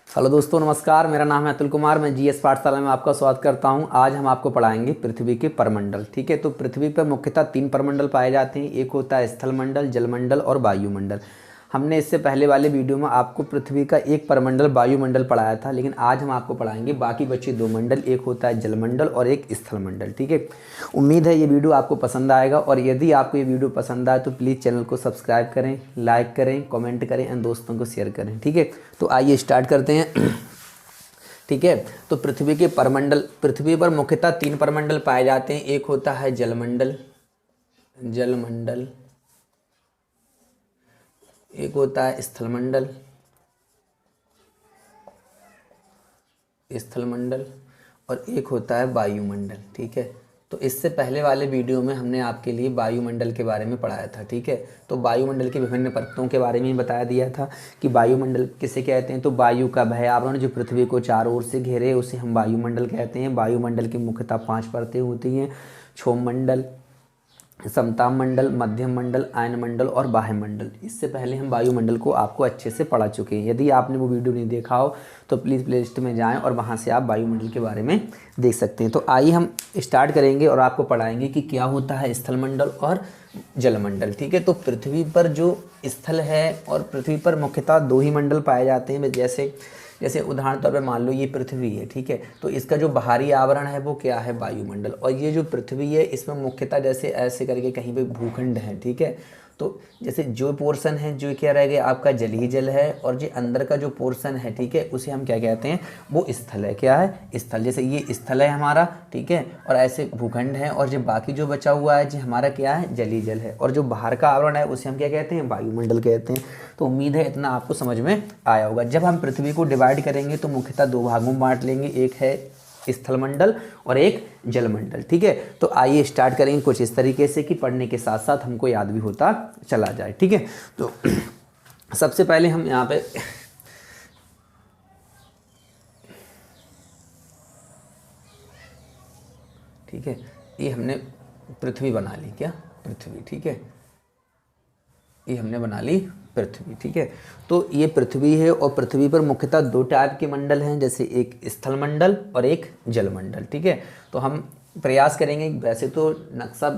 Hello दोस्तों, नमस्कार। मेरा नाम है अतुल कुमार। मैं जीएस पाठशाला में आपका स्वागत करता हूं। आज हम आपको पढ़ाएंगे पृथ्वी के परमंडल। ठीक है, तो पृथ्वी पर मुख्यतः 3 परमंडल पाए जाते हैं। एक होता है स्थलमंडल, जलमंडल और वायुमंडल। हमने इससे पहले वाले वीडियो में आपको पृथ्वी का एक परमंडल वायुमंडल पढ़ाया था, लेकिन आज हम आपको पढ़ाएंगे बाकी बचे 2 मंडल। एक होता है जलमंडल और एक स्थलमंडल। ठीक है, उम्मीद है ये वीडियो आपको पसंद आएगा, और यदि आपको ये वीडियो पसंद आए तो प्लीज़ चैनल को सब्सक्राइब करें, लाइक करें, कमेंट करें एंड दोस्तों को शेयर करें। ठीक है, तो आइए स्टार्ट करते हैं। ठीक है, तो पृथ्वी के परमंडल, पृथ्वी पर मुख्यतः 3 परमंडल पाए जाते हैं। एक होता है जलमंडल, जलमंडल। एक होता है स्थलमंडल, स्थलमंडल। और एक होता है वायुमंडल। ठीक है, तो इससे पहले वाले वीडियो में हमने आपके लिए वायुमंडल के बारे में पढ़ाया था। ठीक है, तो वायुमंडल की विभिन्न परतों के बारे में बता दिया था कि वायुमंडल किसे कहते हैं। तो वायु का वह आवरण जो पृथ्वी को चारों ओर से घेरे उसे हम वायुमंडल कहते हैं। वायुमंडल की मुख्यतः 5 परतें होती हैं: क्षोभ मंडल, समताप मंडल, मध्यम मंडल, आयन मंडल और बाह्य मंडल। इससे पहले हम वायुमंडल को आपको अच्छे से पढ़ा चुके हैं। यदि आपने वो वीडियो नहीं देखा हो तो प्लीज़ प्लेलिस्ट में जाएं और वहां से आप वायुमंडल के बारे में देख सकते हैं। तो आइए हम स्टार्ट करेंगे और आपको पढ़ाएंगे कि क्या होता है स्थलमंडल और जलमंडल। ठीक है, तो पृथ्वी पर जो स्थल है, और पृथ्वी पर मुख्यतः 2 ही मंडल पाए जाते हैं। जैसे जैसे उदाहरण तौर पे मान लो ये पृथ्वी है। ठीक है, तो इसका जो बाहरी आवरण है वो क्या है? वायुमंडल। और ये जो पृथ्वी है इसमें मुख्यतः जैसे ऐसे करके कहीं पे भूखंड है। ठीक है, तो जैसे जो पोर्शन है जो क्या रहेगा आपका जल ही जल है, और जो अंदर का जो पोर्शन है, ठीक है, उसे हम क्या कहते हैं? वो स्थल है। क्या है? स्थल। जैसे ये स्थल है हमारा, ठीक है, और ऐसे भूखंड है, और जो बाकी जो बचा हुआ है जो हमारा क्या है? जल ही जल है। और जो बाहर का आवरण है उसे हम क्या कहते हैं? वायुमंडल कहते हैं। तो उम्मीद है इतना आपको समझ में आया होगा। जब हम पृथ्वी को डिवाइड करेंगे तो मुख्यतः 2 भागों में बांट लेंगे, एक है स्थलमंडल और एक जलमंडल। ठीक है, तो आइए स्टार्ट करेंगे कुछ इस तरीके से कि पढ़ने के साथ साथ हमको याद भी होता चला जाए। ठीक है, तो सबसे पहले हम यहाँ पे ठीक है, ये हमने पृथ्वी बना ली। क्या? पृथ्वी। ठीक है, ये हमने बना ली पृथ्वी। ठीक है, तो ये पृथ्वी है, और पृथ्वी पर मुख्यतः 2 टाइप के मंडल हैं, जैसे एक स्थलमंडल और एक जलमंडल। ठीक है, तो हम प्रयास करेंगे। वैसे तो नक्शा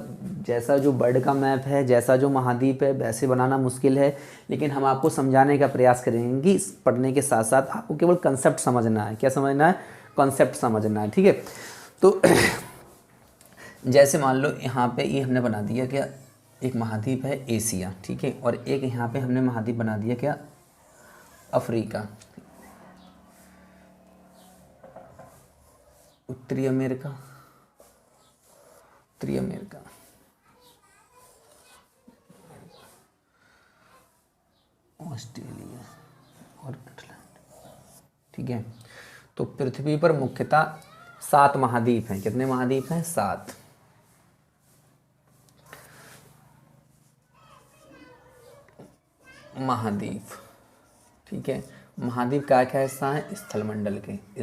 जैसा जो वर्ल्ड का मैप है, जैसा जो महाद्वीप है, वैसे बनाना मुश्किल है, लेकिन हम आपको समझाने का प्रयास करेंगे कि पढ़ने के साथ साथ आपको केवल कंसेप्ट समझना है। क्या समझना है? कॉन्सेप्ट समझना है। ठीक है, तो जैसे मान लो यहाँ पे ये हमने बना दिया क्या? एक महाद्वीप है एशिया। ठीक है, और एक यहाँ पे हमने महाद्वीप बना दिया क्या? अफ्रीका, उत्तरी अमेरिका, उत्तरी अमेरिका, ऑस्ट्रेलिया और अटलांटिक। ठीक है, तो पृथ्वी पर मुख्यतः 7 महाद्वीप हैं। कितने महाद्वीप हैं? 7 महाद्वीप। ठीक है, महाद्वीप का क्या हिस्सा है? स्थलमंडल के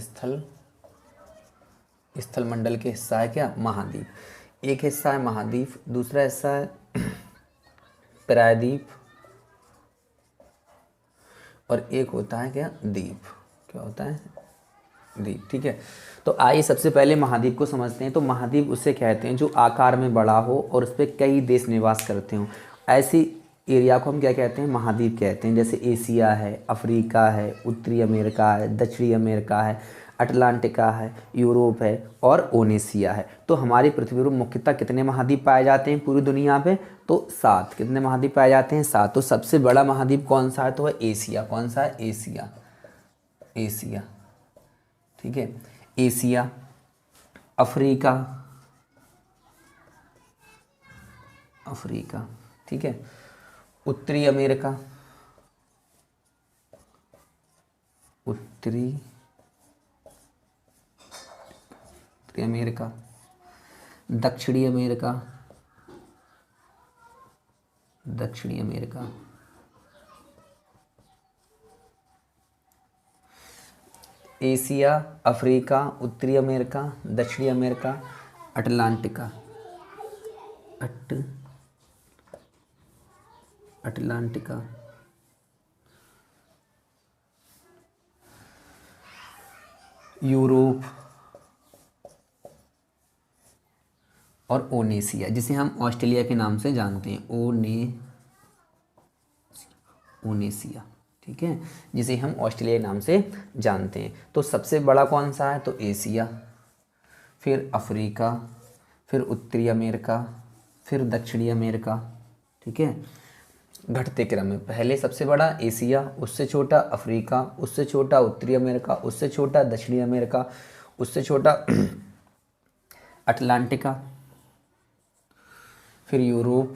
स्थलमंडल के हिस्सा है क्या? महाद्वीप। एक हिस्सा है महाद्वीप, दूसरा हिस्सा है प्रायद्वीप, और एक होता है क्या? द्वीप। क्या होता है? द्वीप। ठीक है, तो आइए सबसे पहले महाद्वीप को समझते हैं। तो महाद्वीप उसे कहते हैं जो आकार में बड़ा हो और उस पर कई देश निवास करते हों। ऐसी एरिया को हम क्या कहते हैं? महाद्वीप कहते हैं। जैसे एशिया है, अफ्रीका है, उत्तरी अमेरिका है, दक्षिणी अमेरिका है, अटलांटिका है, यूरोप है और ओनेशिया है। तो हमारी पृथ्वी पर मुख्यतः कितने महाद्वीप पाए जाते हैं पूरी दुनिया पे? तो 7। कितने महाद्वीप पाए जाते हैं? 7। तो सबसे बड़ा महाद्वीप कौन सा है? तो वह एशिया। कौन सा है? एशिया। एशिया। ठीक है, एशिया, अफ्रीका, अफ्रीका। ठीक है, उत्तरी अमेरिका, उत्तरी उत्तरी अमेरिका, दक्षिणी अमेरिका, दक्षिणी अमेरिका, एशिया, अफ्रीका, उत्तरी अमेरिका, दक्षिणी अमेरिका, अटलांटिका, अटलांटिका, यूरोप और ओनेशिया, जिसे हम ऑस्ट्रेलिया के नाम से जानते हैं, ओनेशिया, ठीक है, जिसे हम ऑस्ट्रेलिया के नाम से जानते हैं। तो सबसे बड़ा कौन सा है, तो एशिया, फिर अफ्रीका, फिर उत्तरी अमेरिका, फिर दक्षिणी अमेरिका, ठीक है, घटते क्रम में। पहले सबसे बड़ा एशिया, उससे छोटा अफ्रीका, उससे छोटा उत्तरी अमेरिका, उससे छोटा दक्षिणी अमेरिका, उससे छोटा अटलांटिका, फिर यूरोप,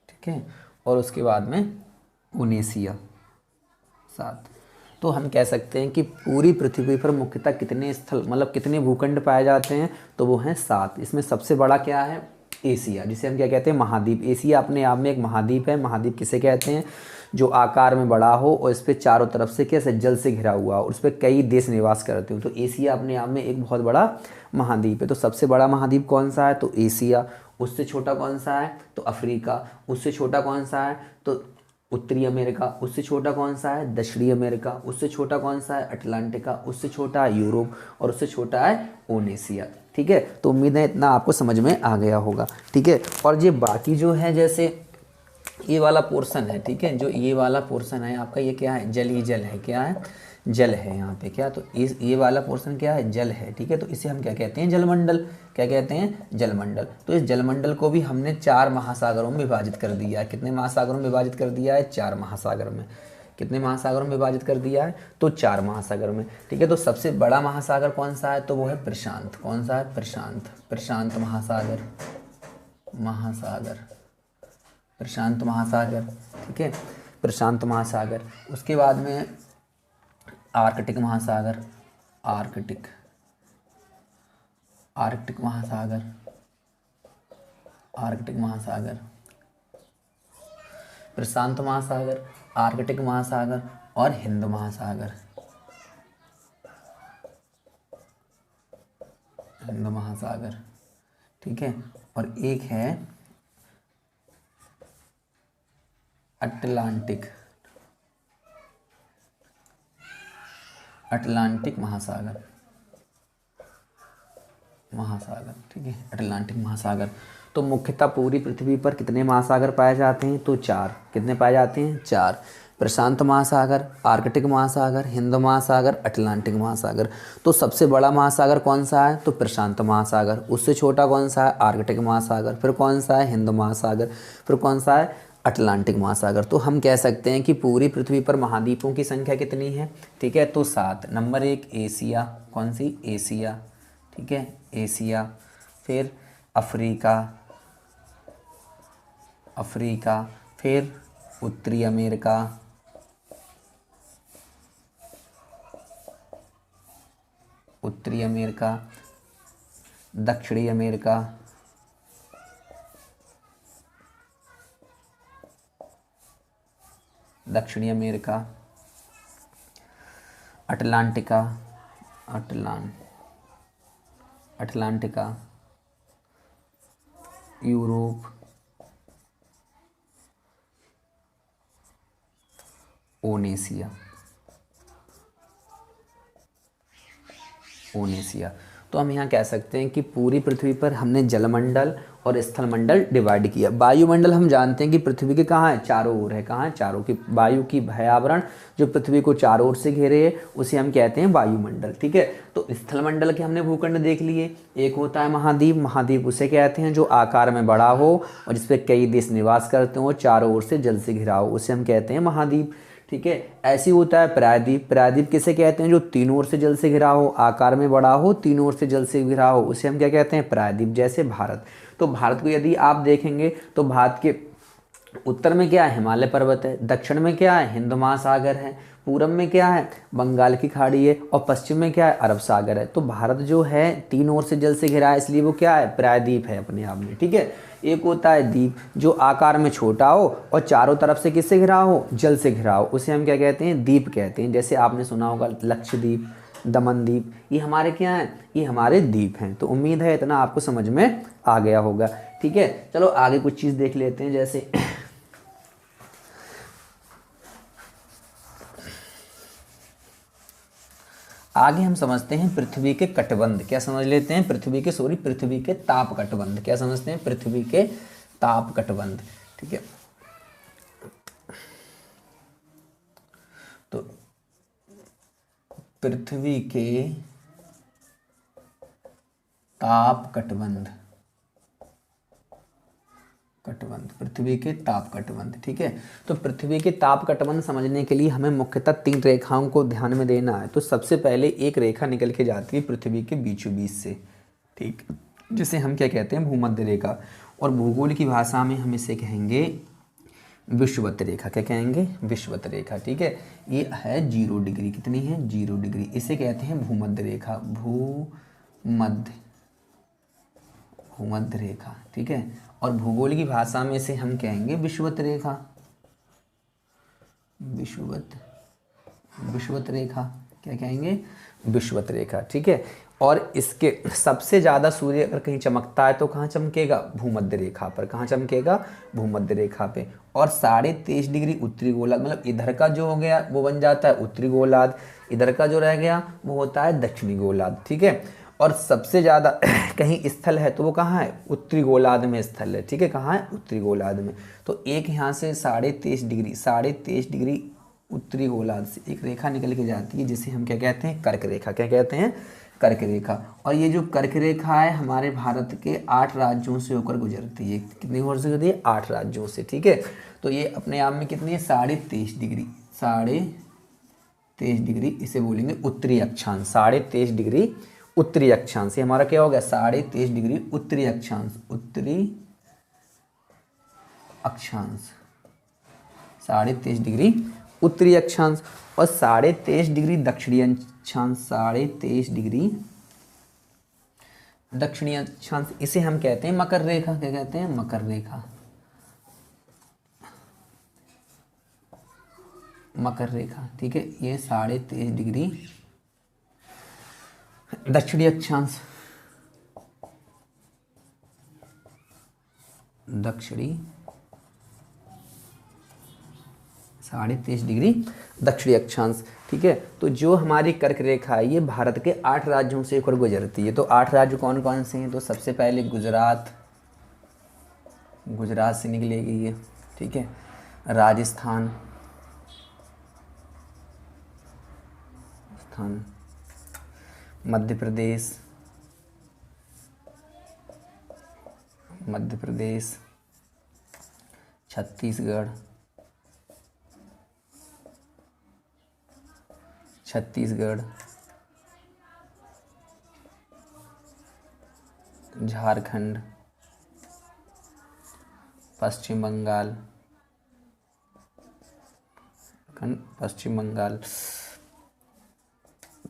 ठीक है, और उसके बाद में ओनेशिया, 7। तो हम कह सकते हैं कि पूरी पृथ्वी पर मुख्यतः कितने स्थल, मतलब कितने भूखंड पाए जाते हैं, तो वो हैं 7। इसमें सबसे बड़ा क्या है, एशिया, जिसे हम क्या कहते हैं, महाद्वीप। एशिया अपने आप में एक महाद्वीप है। महाद्वीप किसे कहते हैं, जो आकार में बड़ा हो और इस पर चारों तरफ से कैसे जल से घिरा हुआ हो और उस पर कई देश निवास करते हो, तो एशिया अपने आप में एक बहुत बड़ा महाद्वीप है। तो सबसे बड़ा महाद्वीप कौन सा है, तो एशिया। उससे छोटा कौन सा है, तो अफ्रीका। उससे छोटा कौन सा है, तो उत्तरी अमेरिका। उससे छोटा कौन सा है, दक्षिणी अमेरिका। उससे छोटा कौन सा है, अटलांटिका। उससे छोटा है यूरोप और उससे छोटा है ओनेशिया, ठीक है। तो उम्मीद है इतना आपको समझ में आ गया होगा, ठीक है। और ये बाकी जो है, जैसे ये वाला पोर्शन है, ठीक है, जो ये वाला पोर्शन है आपका, ये क्या है, जल ही जल है, क्या है, जल है यहाँ पे, क्या, तो इस ये वाला पोर्शन क्या है, जल है, ठीक है। तो इसे हम क्या कहते हैं, जलमंडल। क्या कहते हैं, जलमंडल। तो इस जलमंडल को भी हमने 4 महासागरों में विभाजित कर दिया है। कितने महासागरों में विभाजित कर दिया है, 4 महासागर में। कितने महासागरों में विभाजित कर दिया है, तो 4 महासागर में, ठीक है। तो सबसे बड़ा महासागर कौन सा है, तो वो है प्रशांत। कौन सा है, प्रशांत। प्रशांत महासागर, प्रशांत महासागर, ठीक है, प्रशांत महासागर। उसके बाद में आर्कटिक महासागर, आर्कटिक महासागर, आर्कटिक महासागर, प्रशांत महासागर, आर्कटिक महासागर और हिंद महासागर, हिंद महासागर, ठीक है। और एक है अटलांटिक, अटलांटिक महासागर, ठीक है, अटलांटिक महासागर। तो मुख्यतः पूरी पृथ्वी पर कितने महासागर पाए जाते हैं, तो 4। कितने पाए जाते हैं, 4। प्रशांत महासागर, आर्कटिक महासागर, हिंद महासागर, अटलांटिक महासागर। तो सबसे बड़ा महासागर कौन सा है, तो प्रशांत महासागर। उससे छोटा कौन सा है, आर्कटिक महासागर। फिर कौन सा है, हिंद महासागर। फिर कौन सा है, अटलांटिक महासागर। तो हम कह सकते हैं कि पूरी पृथ्वी पर महाद्वीपों की संख्या कितनी है, ठीक है, तो 7। नंबर 1 एशिया, कौन सी, एशिया, ठीक है, एशिया। फिर अफ्रीका, अफ्रीका। फिर उत्तरी अमेरिका, उत्तरी अमेरिका। दक्षिणी अमेरिका, दक्षिणी अमेरिका। Atlantica, Atlantica. यूरोप, ओनेशिया, ओनेशिया। तो हम यहाँ कह सकते हैं कि पूरी पृथ्वी पर हमने जलमंडल और स्थलमंडल डिवाइड किया। वायुमंडल हम जानते हैं कि पृथ्वी के कहाँ है, चारों ओर है। कहाँ है, चारों की। वायु की भयावरण जो पृथ्वी को चारों ओर से घेरे है, उसे हम कहते हैं वायुमंडल, ठीक है। तो स्थलमंडल के हमने भूखंड देख लिए। एक होता है महाद्वीप, महाद्वीप उसे कहते हैं जो आकार में बड़ा हो और जिसपे कई देश निवास करते हो, चारों ओर से जल से घिरा हो, उसे हम कहते हैं महाद्वीप, ठीक है। ऐसी होता है प्रायद्वीप। प्रायद्वीप किसे कहते हैं, जो तीनों ओर से जल से घिरा हो, आकार में बड़ा हो, तीनों ओर से जल से घिरा हो, उसे हम क्या कहते हैं, प्रायद्वीप। जैसे भारत। तो भारत को यदि आप देखेंगे तो भारत के उत्तर में क्या है, हिमालय पर्वत है। दक्षिण में क्या है, हिंद महासागर है। पूरब में क्या है, बंगाल की खाड़ी है। और पश्चिम में क्या है, अरब सागर है। तो भारत जो है तीनों ओर से जल से घिरा है, इसलिए वो क्या है, प्रायद्वीप है अपने आप में, ठीक है। एक होता है द्वीप, जो आकार में छोटा हो और चारों तरफ से किससे घिरा हो, जल से घिरा हो, उसे हम क्या कहते हैं, द्वीप कहते हैं। जैसे आपने सुना होगा लक्षद्वीप, दमनद्वीप, ये हमारे क्या हैं, ये हमारे द्वीप हैं। तो उम्मीद है इतना आपको समझ में आ गया होगा, ठीक है। चलो आगे कुछ चीज़ देख लेते हैं। जैसे आगे हम समझते हैं पृथ्वी के कटबंध। क्या समझ लेते हैं? पृथ्वी के ताप कटबंध। क्या समझते हैं? पृथ्वी के ताप कटबंध। ठीक है, तो पृथ्वी के ताप कटबंध, पृथ्वी के ताप कटबंध। ठीक है, तो पृथ्वी के ताप कटबंध समझने के लिए हमें मुख्यतः 3 रेखाओं को ध्यान में देना है। तो सबसे पहले एक रेखा निकल के जाती है पृथ्वी के बीचों बीच से, ठीक, जिसे हम क्या कहते हैं? भूमध्य रेखा। और भूगोल की भाषा में हम इसे कहेंगे विषुवत रेखा। क्या कहेंगे? विषुवत रेखा। ठीक है, ये है 0 डिग्री। कितनी है? 0 डिग्री। इसे कहते हैं भूमध्य रेखा, भूमध्य रेखा। ठीक है, और भूगोल की भाषा में इसे हम कहेंगे विषुवत रेखा, विषुवत रेखा। क्या कहेंगे? विषुवत रेखा। ठीक है, और इसके सबसे ज़्यादा सूर्य अगर कहीं चमकता है तो कहाँ चमकेगा? भूमध्य रेखा पर। कहाँ चमकेगा? भूमध्य रेखा पे। और 23.5 डिग्री उत्तरी गोलार्ध, मतलब इधर का जो हो गया वो बन जाता है उत्तरी गोलार्ध, इधर का जो रह गया वो होता है दक्षिणी गोलार्ध। ठीक है, और सबसे ज़्यादा कहीं स्थल है तो वो कहाँ है? उत्तरी गोलार्ध में स्थल है। ठीक है, कहाँ है? उत्तरी गोलार्ध में। तो एक यहाँ से 23.5 डिग्री उत्तरी गोलार्ध से एक रेखा निकल के जाती है जिसे हम क्या कहते हैं? कर्क रेखा। क्या कहते हैं? कर्क रेखा। और ये जो कर्क रेखा है हमारे भारत के 8 राज्यों से होकर गुजरती है। कितनी ओर से गुजरती है? 8 राज्यों से। ठीक है, तो ये अपने आप में कितनी है? 23.5 डिग्री, 23.5 डिग्री इसे बोलेंगे उत्तरी अक्षांश। 23.5 डिग्री उत्तरी अक्षांश, ये हमारा क्या हो गया? 23.5 डिग्री उत्तरी अक्षांश, उत्तरी अक्षांश, 23.5 डिग्री उत्तरी अक्षांश। और 23.5 डिग्री दक्षिणी अक्षांश, 23.5 डिग्री दक्षिणी अक्षांश, इसे हम कहते हैं मकर रेखा। क्या कहते हैं? मकर रेखा, मकर रेखा। ठीक है, ये 23.5 डिग्री दक्षिणी अक्षांश, दक्षिणी 23.5 डिग्री दक्षिणी अक्षांश। ठीक है, तो जो हमारी कर्क रेखा है ये भारत के 8 राज्यों से होकर गुजरती है। तो 8 राज्य कौन कौन से हैं? तो सबसे पहले गुजरात से निकलेगी ये। ठीक है, राजस्थान, मध्य प्रदेश, छत्तीसगढ़, झारखंड, पश्चिम बंगाल,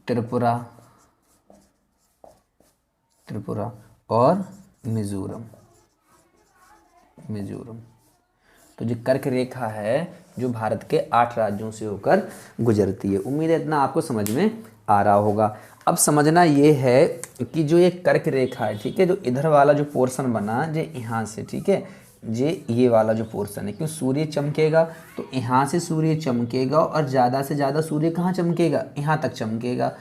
त्रिपुरा और मिजोरम। तो जो कर्क रेखा है जो भारत के 8 राज्यों से होकर गुजरती है। उम्मीद है इतना आपको समझ में आ रहा होगा। अब समझना ये है कि जो ये कर्क रेखा है, ठीक है, जो इधर वाला जो पोर्शन बना जो यहाँ से, ठीक है, ये वाला जो पोर्शन है, क्यों? सूर्य चमकेगा तो यहाँ से सूर्य चमकेगा और ज़्यादा से ज़्यादा सूर्य कहाँ चमकेगा? यहाँ तक चमकेगा।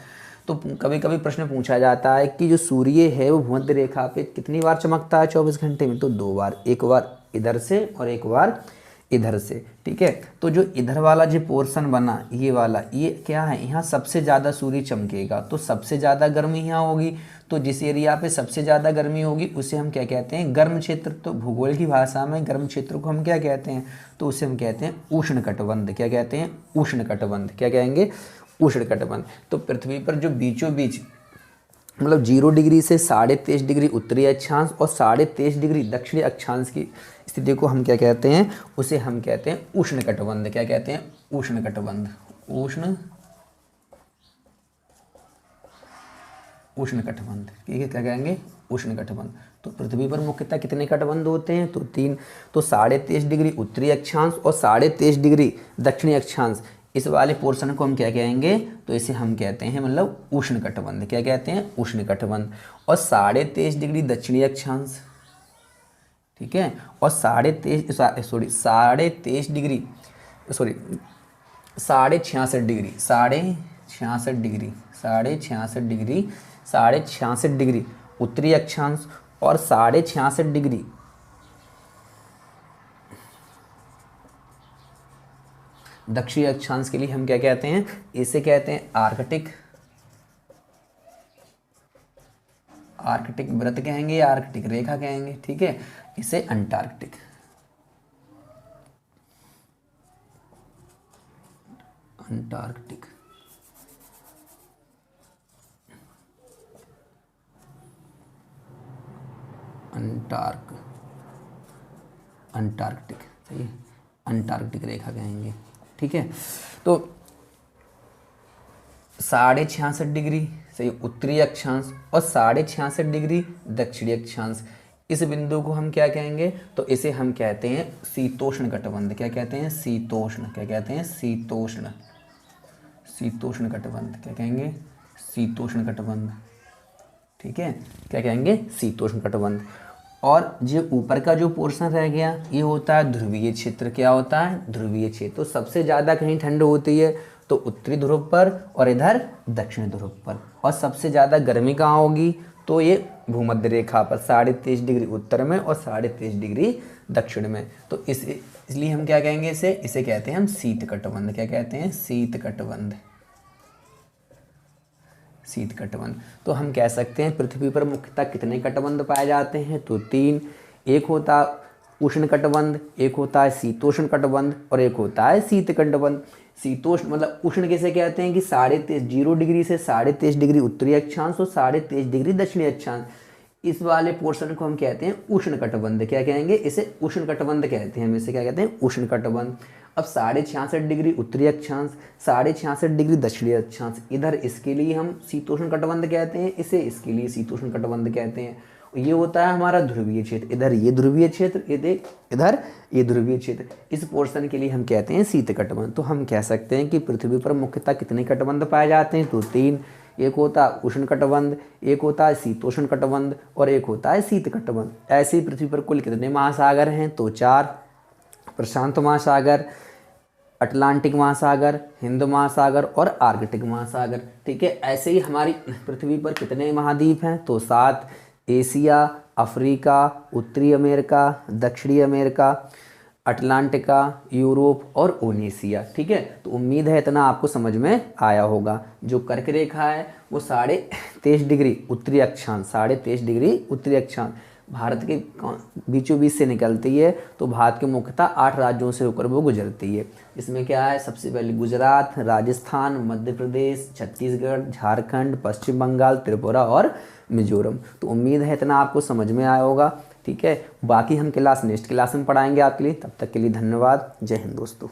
तो कभी कभी प्रश्न पूछा जाता है कि जो सूर्य है वो भूमध्य रेखा पे कितनी बार चमकता है 24 घंटे में? तो 2 बार, एक बार इधर से और एक बार इधर से। ठीक है, तो जो इधर वाला जो पोर्शन बना ये वाला, ये क्या है? यहाँ सबसे ज़्यादा सूर्य चमकेगा तो सबसे ज़्यादा गर्मी यहाँ होगी। तो जिस एरिया पे सबसे ज़्यादा गर्मी होगी उसे हम क्या कहते हैं? गर्म क्षेत्र। तो भूगोल की भाषा में गर्म क्षेत्र को हम क्या कहते हैं? तो उसे हम कहते हैं उष्णकटिबंध। क्या कहते हैं? उष्णकटिबंध। क्या कहेंगे? उष्णकटिबंध। तो पृथ्वी पर जो बीचों बीच मतलब 0 डिग्री से 23.5 डिग्री उत्तरी अक्षांश और 23.5 डिग्री दक्षिणी अक्षांश की स्थिति को हम क्या कहते हैं? उसे हम कहते हैं उष्णकटिबंध। क्या कहते हैं? उष्णकटिबंध। उष्णकटिबंध। ठीक है, क्या कहेंगे? उष्णकटिबंध। तो पृथ्वी पर मुख्यतः कितने कटिबंध होते हैं? तो 3। तो 23.5 डिग्री उत्तरी अक्षांश और 23.5 डिग्री दक्षिणी अक्षांश, इस वाले पोर्शन को हम क्या कहेंगे? तो इसे हम कहते हैं मतलब उष्णकटिबंध। क्या कहते हैं? उष्णकटिबंध। और 23.5 डिग्री दक्षिणी अक्षांश, ठीक है, और 66 डिग्री 66 डिग्री, 66.5 डिग्री, 66.5 डिग्री उत्तरी अक्षांश और 66.5 डिग्री दक्षिणी अक्षांश के लिए हम क्या कहते हैं, इसे कहते हैं आर्कटिक, आर्कटिक व्रत कहेंगे या आर्कटिक रेखा कहेंगे, ठीक है। इसे अंटार्कटिक, अंटार्कटिक, अंटार्कटिक, सही है, अंटार्कटिक रेखा कहेंगे, ठीक है। तो 66.5 डिग्री सही उत्तरी अक्षांश और 66.5 डिग्री दक्षिणी अक्षांश, इस बिंदु को हम क्या कहेंगे, तो इसे हम कहते हैं शीतोष्ण कटिबंध। क्या कहते हैं, शीतोष्ण, क्या कहते हैं, शीतोष्ण, शीतोष्ण कटिबंध, क्या कहेंगे, शीतोष्ण कटिबंध, ठीक है, क्या कहेंगे, शीतोष्ण कटिबंध। और जो ऊपर का जो पोर्शन रह गया ये होता है ध्रुवीय क्षेत्र। क्या होता है, ध्रुवीय क्षेत्र। तो सबसे ज़्यादा कहीं ठंड होती है तो उत्तरी ध्रुव पर और इधर दक्षिणी ध्रुव पर, और सबसे ज़्यादा गर्मी कहाँ होगी, तो ये भूमध्य रेखा पर 23.5 डिग्री उत्तर में और 23.5 डिग्री दक्षिण में। तो इसलिए हम क्या कहेंगे, इसे कहते हैं हम शीत कटिबंध। क्या कहते हैं, शीत कटिबंध, शीत कटिबंध। तो हम कह सकते हैं पृथ्वी पर मुख्यतः कितने कटिबंध पाए जाते हैं, तो 3। एक होता उष्ण कटिबंध, एक होता है शीतोष्ण कटिबंध और एक होता है शीत कटिबंध। शीतोष्ण मतलब उष्ण किसे कहते हैं कि 0 डिग्री से 23.5 डिग्री उत्तरी अक्षांश और 23.5 डिग्री दक्षिणी अक्षांश, इस वाले पोर्शन को हम कहते हैं उष्ण कटिबंध। क्या कहेंगे, इसे उष्ण कटिबंध कहते हैं, हम इसे क्या कहते हैं, उष्ण कटिबंध। अब 66.5 डिग्री उत्तरी अक्षांश, 66.5 डिग्री दक्षिणी अक्षांश, इधर इसके लिए हम शीतोष्ण कटिबंध कहते हैं, इसे इसके लिए शीतोष्ण कटिबंध कहते हैं। ये होता है हमारा ध्रुवीय क्षेत्र, इधर ये ध्रुवीय क्षेत्र, इधर ये ध्रुवीय क्षेत्र, इस पोर्शन के लिए हम कहते हैं शीत कटिबंध। तो हम कह सकते हैं कि पृथ्वी पर मुख्यतः कितने कटिबंध पाए जाते हैं, तो 3। एक होता है उष्ण कटिबंध, एक होता है शीतोष्ण कटिबंध और एक होता है शीत कटिबंध। ऐसे ही पृथ्वी पर कुल कितने महासागर हैं, तो 4। प्रशांत महासागर, अटलांटिक महासागर, हिंद महासागर और आर्कटिक महासागर, ठीक है। ऐसे ही हमारी पृथ्वी पर कितने महाद्वीप हैं, तो 7। एशिया, अफ्रीका, उत्तरी अमेरिका, दक्षिणी अमेरिका, अटलांटिका, यूरोप और ओनेशिया, ठीक है। तो उम्मीद है इतना आपको समझ में आया होगा। जो कर्क रेखा है वो 23.5 डिग्री उत्तरी अक्षांश, 23.5 डिग्री उत्तरी अक्षांश भारत के बीचों बीच से निकलती है। तो भारत के मुख्यतः 8 राज्यों से होकर वो गुजरती है। इसमें क्या है, सबसे पहले गुजरात, राजस्थान, मध्य प्रदेश, छत्तीसगढ़, झारखंड, पश्चिम बंगाल, त्रिपुरा और मिजोरम। तो उम्मीद है इतना आपको समझ में आया होगा, ठीक है। बाकी हम क्लास नेक्स्ट क्लास में पढ़ाएंगे आपके लिए। तब तक के लिए धन्यवाद। जय हिंद दोस्तों।